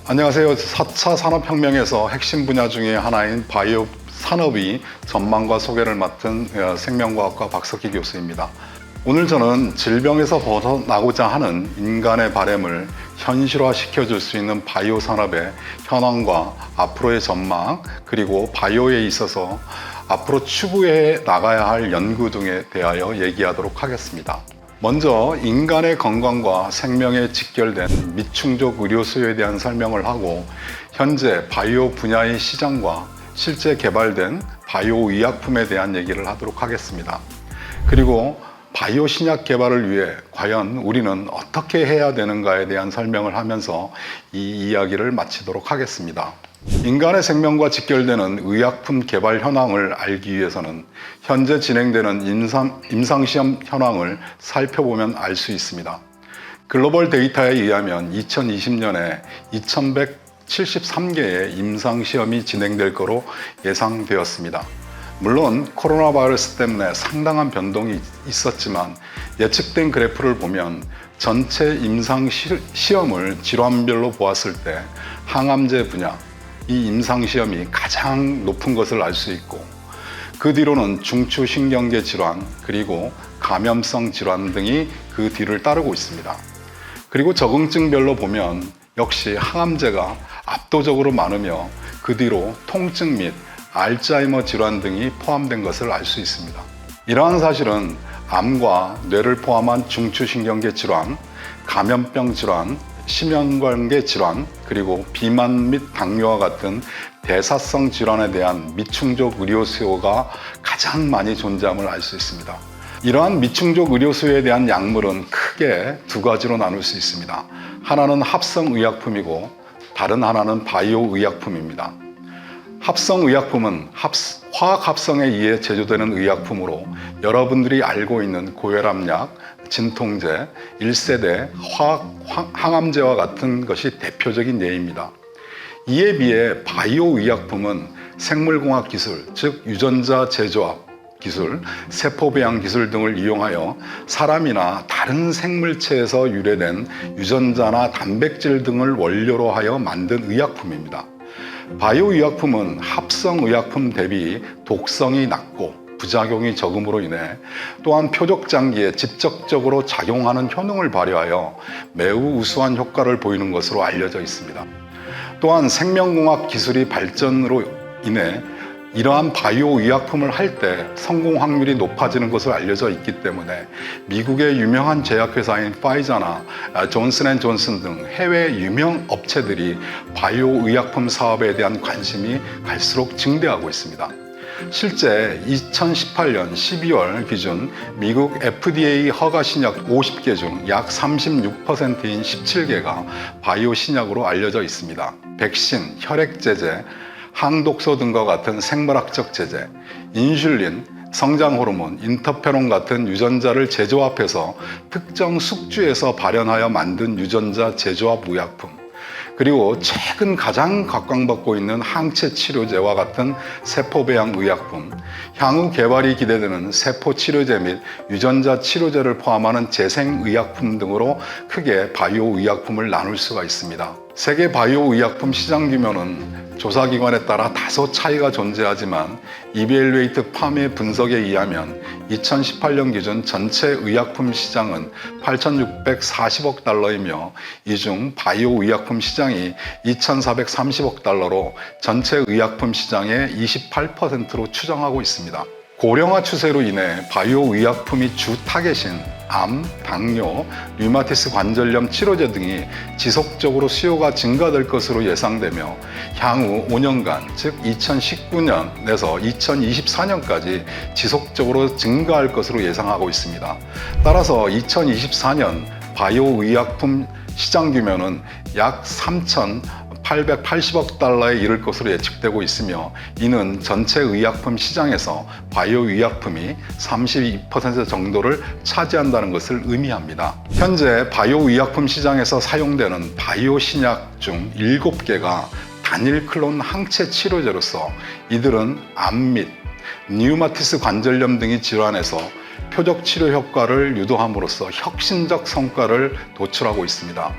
안녕하세요. 4차 산업혁명에서 핵심 분야 중에 하나인 바이오 산업의 전망과 소개를 맡은 생명과학과 박석희 교수입니다. 오늘 저는 질병에서 벗어나고자 하는 인간의 바램을 현실화시켜 줄 수 있는 바이오 산업의 현황과 앞으로의 전망, 그리고 바이오에 있어서 앞으로 추구해 나가야 할 연구 등에 대하여 얘기하도록 하겠습니다. 먼저 인간의 건강과 생명에 직결된 미충족 의료 수요에 대한 설명을 하고, 현재 바이오 분야의 시장과 실제 개발된 바이오 의약품에 대한 얘기를 하도록 하겠습니다. 그리고 바이오 신약 개발을 위해 과연 우리는 어떻게 해야 되는가에 대한 설명을 하면서 이 이야기를 마치도록 하겠습니다. 인간의 생명과 직결되는 의약품 개발 현황을 알기 위해서는 현재 진행되는 임상시험 현황을 살펴보면 알 수 있습니다. 글로벌 데이터에 의하면 2020년에 2173개의 임상시험이 진행될 거로 예상되었습니다. 물론 코로나 바이러스 때문에 상당한 변동이 있었지만 예측된 그래프를 보면 전체 임상시험을 질환별로 보았을 때 항암제 분야, 이 임상시험이 가장 높은 것을 알 수 있고, 그 뒤로는 중추신경계 질환, 그리고 감염성 질환 등이 그 뒤를 따르고 있습니다. 그리고 적응증별로 보면 역시 항암제가 압도적으로 많으며 그 뒤로 통증 및 알츠하이머 질환 등이 포함된 것을 알 수 있습니다. 이러한 사실은 암과 뇌를 포함한 중추신경계 질환, 감염병 질환, 심혈관계 질환, 그리고 비만 및 당뇨와 같은 대사성 질환에 대한 미충족 의료 수요가 가장 많이 존재함을 알 수 있습니다. 이러한 미충족 의료 수요에 대한 약물은 크게 두 가지로 나눌 수 있습니다. 하나는 합성의약품이고 다른 하나는 바이오의약품입니다. 합성의약품은 화학 합성에 의해 제조되는 의약품으로 여러분들이 알고 있는 고혈압약, 진통제, 1세대 항암제와 같은 것이 대표적인 예입니다. 이에 비해 바이오의약품은 생물공학 기술, 즉 유전자 재조합 기술, 세포배양 기술 등을 이용하여 사람이나 다른 생물체에서 유래된 유전자나 단백질 등을 원료로 하여 만든 의약품입니다. 바이오의약품은 합성의약품 대비 독성이 낮고 부작용이 적음으로 인해 또한 표적장기에 직접적으로 작용하는 효능을 발휘하여 매우 우수한 효과를 보이는 것으로 알려져 있습니다. 또한 생명공학 기술이 발전으로 인해 이러한 바이오의약품을 할 때 성공 확률이 높아지는 것으로 알려져 있기 때문에 미국의 유명한 제약회사인 파이자나 존슨앤존슨 등 해외 유명 업체들이 바이오의약품 사업에 대한 관심이 갈수록 증대하고 있습니다. 실제 2018년 12월 기준 미국 FDA 허가 신약 50개 중 약 36%인 17개가 바이오 신약으로 알려져 있습니다. 백신, 혈액제제, 항독소 등과 같은 생물학적 제제, 인슐린, 성장호르몬, 인터페론 같은 유전자를 재조합해서 특정 숙주에서 발현하여 만든 유전자 재조합 의약품, 그리고 최근 가장 각광받고 있는 항체 치료제와 같은 세포배양 의약품, 향후 개발이 기대되는 세포 치료제 및 유전자 치료제를 포함하는 재생의약품 등으로 크게 바이오 의약품을 나눌 수가 있습니다. 세계 바이오 의약품 시장 규모는 조사기관에 따라 다소 차이가 존재하지만 이베일웨이트 팜의 분석에 의하면 2018년 기준 전체 의약품 시장은 8,640억 달러이며 이 중 바이오 의약품 시장이 2,430억 달러로 전체 의약품 시장의 28%로 추정하고 있습니다. 고령화 추세로 인해 바이오 의약품이 주 타겟인 암, 당뇨, 류마티스 관절염 치료제 등이 지속적으로 수요가 증가될 것으로 예상되며 향후 5년간, 즉 2019년에서 2024년까지 지속적으로 증가할 것으로 예상하고 있습니다. 따라서 2024년 바이오 의약품 시장 규모는 약 3,880억 달러에 이를 것으로 예측되고 있으며, 이는 전체 의약품 시장에서 바이오 의약품이 32% 정도를 차지한다는 것을 의미합니다. 현재 바이오 의약품 시장에서 사용되는 바이오 신약 중 7개가 단일 클론 항체 치료제로서 이들은 암 및 류마티스 관절염 등의 질환에서 표적 치료 효과를 유도함으로써 혁신적 성과를 도출하고 있습니다.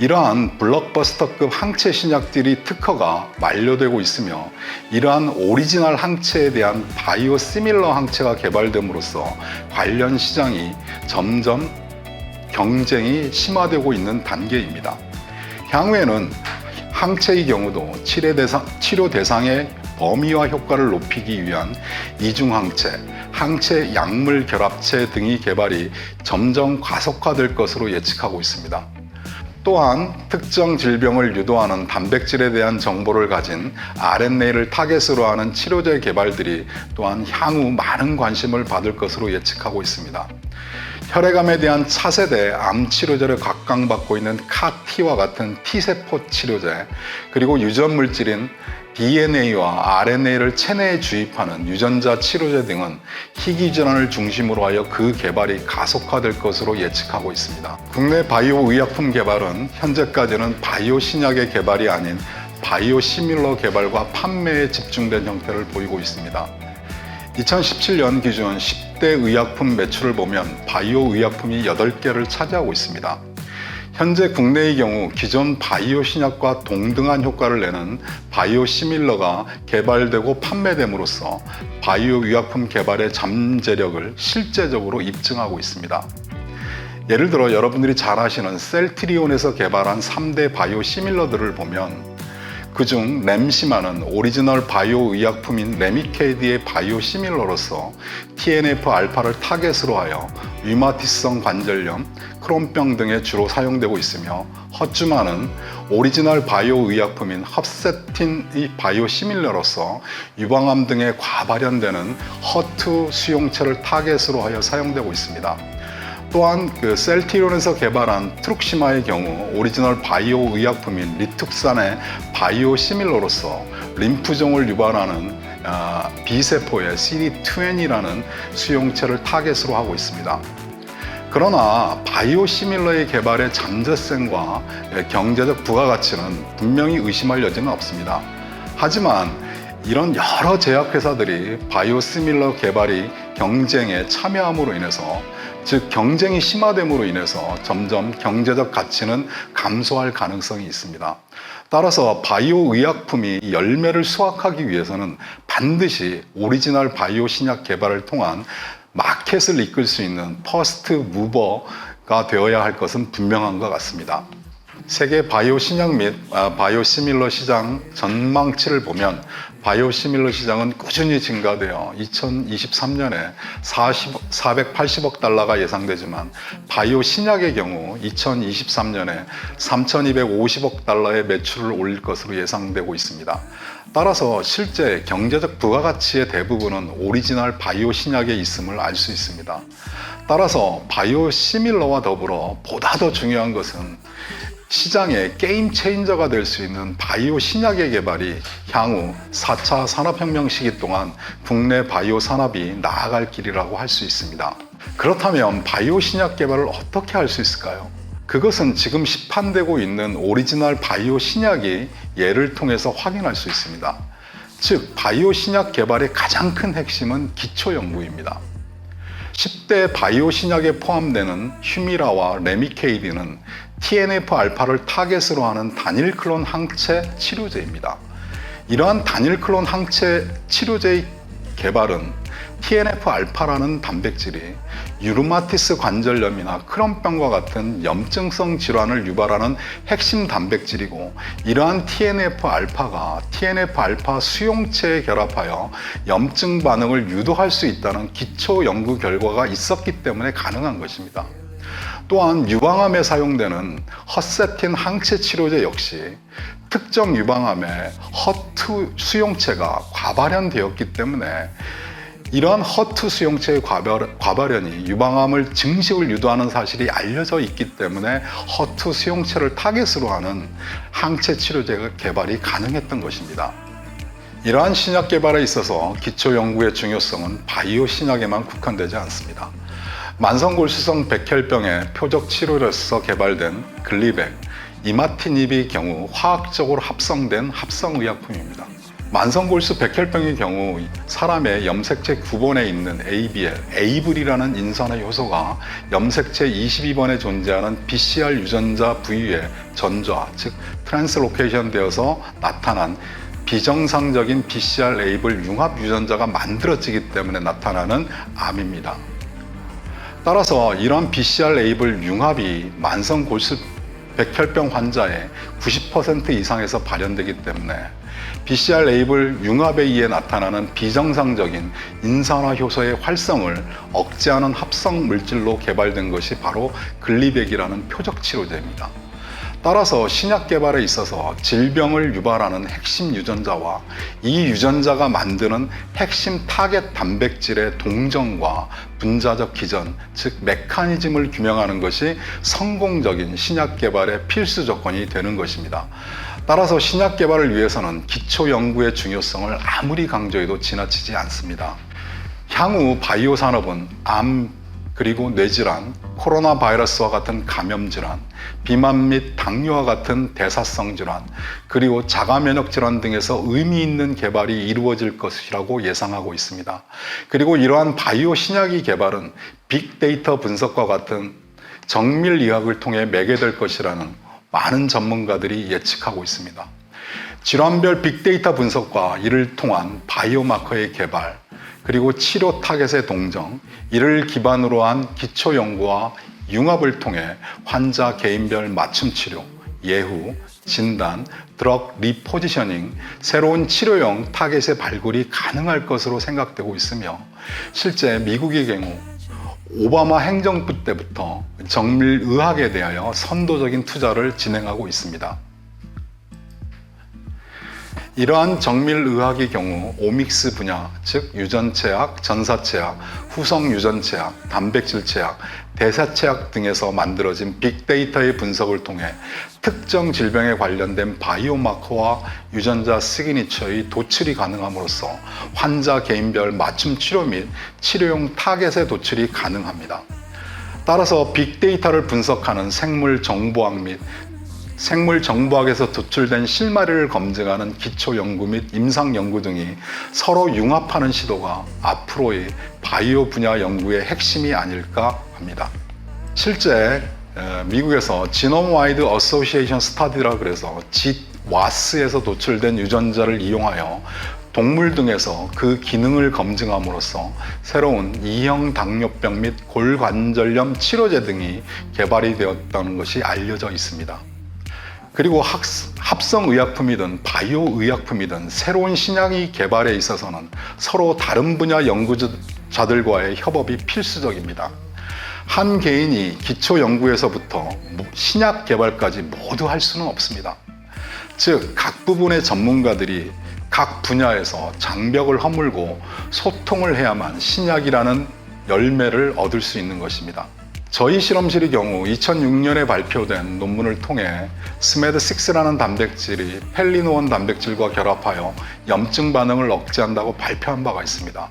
이러한 블록버스터급 항체 신약들이 특허가 만료되고 있으며 이러한 오리지널 항체에 대한 바이오시밀러 항체가 개발됨으로써 관련 시장이 점점 경쟁이 심화되고 있는 단계입니다. 향후에는 항체의 경우도 치료 대상의 범위와 효과를 높이기 위한 이중항체, 항체 약물 결합체 등의 개발이 점점 가속화될 것으로 예측하고 있습니다. 또한 특정 질병을 유도하는 단백질에 대한 정보를 가진 RNA를 타겟으로 하는 치료제 개발들이 또한 향후 많은 관심을 받을 것으로 예측하고 있습니다. 혈액암에 대한 차세대 암 치료제를 각광받고 있는 CAR-T와 같은 T세포 치료제, 그리고 유전 물질인 DNA와 RNA를 체내에 주입하는 유전자 치료제 등은 희귀 질환을 중심으로 하여 그 개발이 가속화될 것으로 예측하고 있습니다. 국내 바이오 의약품 개발은 현재까지는 바이오 신약의 개발이 아닌 바이오 시밀러 개발과 판매에 집중된 형태를 보이고 있습니다. 2017년 기준 10대 의약품 매출을 보면 바이오 의약품이 8개를 차지하고 있습니다. 현재 국내의 경우 기존 바이오 신약과 동등한 효과를 내는 바이오 시밀러가 개발되고 판매됨으로써 바이오 의약품 개발의 잠재력을 실제적으로 입증하고 있습니다. 예를 들어 여러분들이 잘 아시는 셀트리온에서 개발한 3대 바이오 시밀러들을 보면 그중 램시마는 오리지널 바이오 의약품인 레미케이드의 바이오 시밀러로서 TNF-알파를 타겟으로 하여 류마티성 관절염, 크론병 등에 주로 사용되고 있으며 허쭈마는 오리지널 바이오 의약품인 헙세틴의 바이오 시밀러로서 유방암 등에 과발현되는 허투 수용체를 타겟으로 하여 사용되고 있습니다. 또한 셀트리온에서 개발한 트룩시마의 경우 오리지널 바이오 의약품인 리툭산의 바이오 시밀러로서 림프종을 유발하는 B세포의 CD20라는 수용체를 타겟으로 하고 있습니다. 그러나 바이오 시밀러의 개발의 잠재성과 경제적 부가가치는 분명히 의심할 여지는 없습니다. 하지만 이런 여러 제약회사들이 바이오 시밀러 개발이 경쟁에 참여함으로 인해서, 즉 경쟁이 심화됨으로 인해서 점점 경제적 가치는 감소할 가능성이 있습니다. 따라서 바이오 의약품이 열매를 수확하기 위해서는 반드시 오리지널 바이오 신약 개발을 통한 마켓을 이끌 수 있는 퍼스트 무버가 되어야 할 것은 분명한 것 같습니다. 세계 바이오 신약 및 바이오 시밀러 시장 전망치를 보면 바이오 시밀러 시장은 꾸준히 증가되어 2023년에 480억 달러가 예상되지만 바이오 신약의 경우 2023년에 3,250억 달러의 매출을 올릴 것으로 예상되고 있습니다. 따라서 실제 경제적 부가가치의 대부분은 오리지널 바이오 신약에 있음을 알 수 있습니다. 따라서 바이오 시밀러와 더불어 보다 더 중요한 것은 시장의 게임 체인저가 될 수 있는 바이오 신약의 개발이 향후 4차 산업혁명 시기 동안 국내 바이오 산업이 나아갈 길이라고 할 수 있습니다. 그렇다면 바이오 신약 개발을 어떻게 할 수 있을까요? 그것은 지금 시판되고 있는 오리지널 바이오 신약이 예를 통해서 확인할 수 있습니다. 즉, 바이오 신약 개발의 가장 큰 핵심은 기초 연구입니다. 10대 바이오 신약에 포함되는 휴미라와 레미케이드는 TNF-알파를 타겟으로 하는 단일 클론 항체 치료제입니다. 이러한 단일 클론 항체 치료제의 개발은 TNF-알파라는 단백질이 류마티스 관절염이나 크론병과 같은 염증성 질환을 유발하는 핵심 단백질이고, 이러한 TNF-알파가 TNF-알파 수용체에 결합하여 염증 반응을 유도할 수 있다는 기초 연구 결과가 있었기 때문에 가능한 것입니다. 또한 유방암에 사용되는 허세틴 항체 치료제 역시 특정 유방암에 허투 수용체가 과발현되었기 때문에 이러한 허투 수용체의 과발현이 유방암을 증식을 유도하는 사실이 알려져 있기 때문에 허투 수용체를 타겟으로 하는 항체 치료제가 개발이 가능했던 것입니다. 이러한 신약 개발에 있어서 기초 연구의 중요성은 바이오 신약에만 국한되지 않습니다. 만성골수성 백혈병의 표적 치료로서 개발된 글리백, 이마티닙의 경우 화학적으로 합성된 합성의약품입니다. 만성골수 백혈병의 경우 사람의 염색체 9번에 있는 ABL, 에이블이라는 인산화 효소가 염색체 22번에 존재하는 BCR 유전자 부위에 전좌, 즉 트랜스로케이션 되어서 나타난 비정상적인 BCR 에이블 융합 유전자가 만들어지기 때문에 나타나는 암입니다. 따라서 이러한 BCR 에이블 융합이 만성골수 백혈병 환자의 90% 이상에서 발현되기 때문에 BCR 에이블 융합에 의해 나타나는 비정상적인 인산화 효소의 활성을 억제하는 합성 물질로 개발된 것이 바로 글리백이라는 표적 치료제입니다. 따라서 신약 개발에 있어서 질병을 유발하는 핵심 유전자와 이 유전자가 만드는 핵심 타겟 단백질의 동정과 분자적 기전, 즉 메커니즘을 규명하는 것이 성공적인 신약 개발의 필수 조건이 되는 것입니다. 따라서 신약 개발을 위해서는 기초 연구의 중요성을 아무리 강조해도 지나치지 않습니다. 향후 바이오 산업은 암 그리고 뇌질환, 코로나 바이러스와 같은 감염질환, 비만 및 당뇨와 같은 대사성 질환, 그리고 자가 면역 질환 등에서 의미 있는 개발이 이루어질 것이라고 예상하고 있습니다. 그리고 이러한 바이오 신약의 개발은 빅데이터 분석과 같은 정밀 의학을 통해 매개될 것이라는 많은 전문가들이 예측하고 있습니다. 질환별 빅데이터 분석과 이를 통한 바이오마커의 개발, 그리고 치료 타겟의 동정, 이를 기반으로 한 기초 연구와 융합을 통해 환자 개인별 맞춤 치료, 예후, 진단, 드럭 리포지셔닝, 새로운 치료용 타겟의 발굴이 가능할 것으로 생각되고 있으며 실제 미국의 경우 오바마 행정부 때부터 정밀의학에 대하여 선도적인 투자를 진행하고 있습니다. 이러한 정밀의학의 경우 오믹스 분야, 즉 유전체학, 전사체학, 후성유전체학, 단백질체학, 대사체학 등에서 만들어진 빅데이터의 분석을 통해 특정 질병에 관련된 바이오마커와 유전자 시그니처의 도출이 가능함으로써 환자 개인별 맞춤 치료 및 치료용 타겟의 도출이 가능합니다. 따라서 빅데이터를 분석하는 생물정보학 및 생물정보학에서 도출된 실마리를 검증하는 기초연구 및 임상연구 등이 서로 융합하는 시도가 앞으로의 바이오 분야 연구의 핵심이 아닐까 합니다. 실제 미국에서 지놈 와이드 어소시에이션 스타디라 그래서 GWAS에서 도출된 유전자를 이용하여 동물 등에서 그 기능을 검증함으로써 새로운 2형 당뇨병 및 골관절염 치료제 등이 개발이 되었다는 것이 알려져 있습니다. 그리고 합성의약품이든 바이오의약품이든 새로운 신약의 개발에 있어서는 서로 다른 분야 연구자들과의 협업이 필수적입니다. 한 개인이 기초 연구에서부터 신약 개발까지 모두 할 수는 없습니다. 즉, 각 부분의 전문가들이 각 분야에서 장벽을 허물고 소통을 해야만 신약이라는 열매를 얻을 수 있는 것입니다. 저희 실험실의 경우 2006년에 발표된 논문을 통해 스메드6라는 단백질이 펠리노원 단백질과 결합하여 염증 반응을 억제한다고 발표한 바가 있습니다.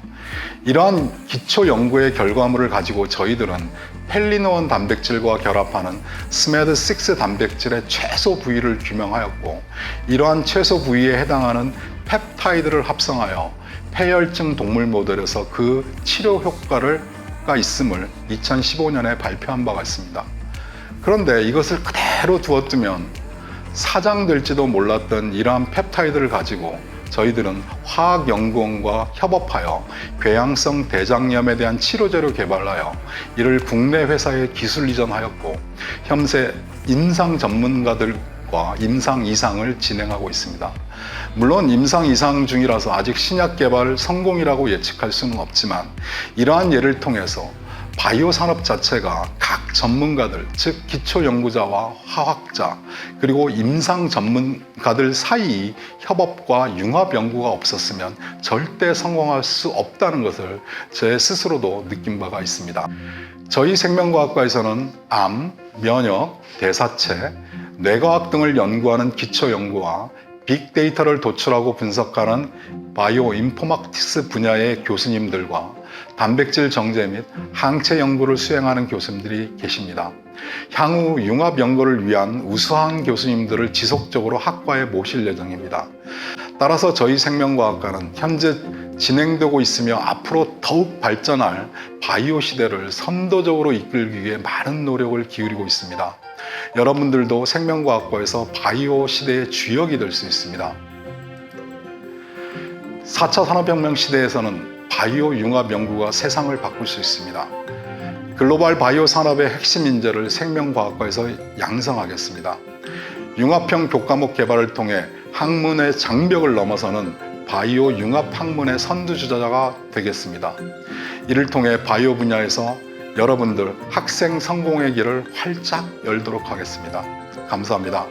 이러한 기초 연구의 결과물을 가지고 저희들은 펠리노원 단백질과 결합하는 스메드6 단백질의 최소 부위를 규명하였고, 이러한 최소 부위에 해당하는 펩타이드를 합성하여 폐혈증 동물 모델에서 그 치료 효과가 있음을 2015년에 발표한 바가 있습니다. 그런데 이것을 그대로 두어두면 사장될지도 몰랐던 이러한 펩타이드를 가지고 저희들은 화학연구원과 협업하여 궤양성 대장염에 대한 치료제를 개발하여 이를 국내 회사에 기술 이전하였고, 현재 임상 전문가들과 임상 이상을 진행하고 있습니다. 물론 임상 이상 중이라서 아직 신약 개발 성공이라고 예측할 수는 없지만, 이러한 예를 통해서 바이오 산업 자체가 각 전문가들, 즉 기초 연구자와 화학자, 그리고 임상 전문가들 사이 협업과 융합 연구가 없었으면 절대 성공할 수 없다는 것을 제 스스로도 느낀 바가 있습니다. 저희 생명과학과에서는 암, 면역, 대사체, 뇌과학 등을 연구하는 기초 연구와 빅데이터를 도출하고 분석하는 바이오 인포마틱스 분야의 교수님들과 단백질 정제 및 항체 연구를 수행하는 교수님들이 계십니다. 향후 융합 연구를 위한 우수한 교수님들을 지속적으로 학과에 모실 예정입니다. 따라서 저희 생명과학과는 현재 진행되고 있으며 앞으로 더욱 발전할 바이오 시대를 선도적으로 이끌기 위해 많은 노력을 기울이고 있습니다. 여러분들도 생명과학과에서 바이오 시대의 주역이 될 수 있습니다. 4차 산업혁명 시대에서는 바이오 융합 연구가 세상을 바꿀 수 있습니다. 글로벌 바이오 산업의 핵심 인재를 생명과학과에서 양성하겠습니다. 융합형 교과목 개발을 통해 학문의 장벽을 넘어서는 바이오 융합 학문의 선두주자가 되겠습니다. 이를 통해 바이오 분야에서 여러분들 학생 성공의 길을 활짝 열도록 하겠습니다. 감사합니다.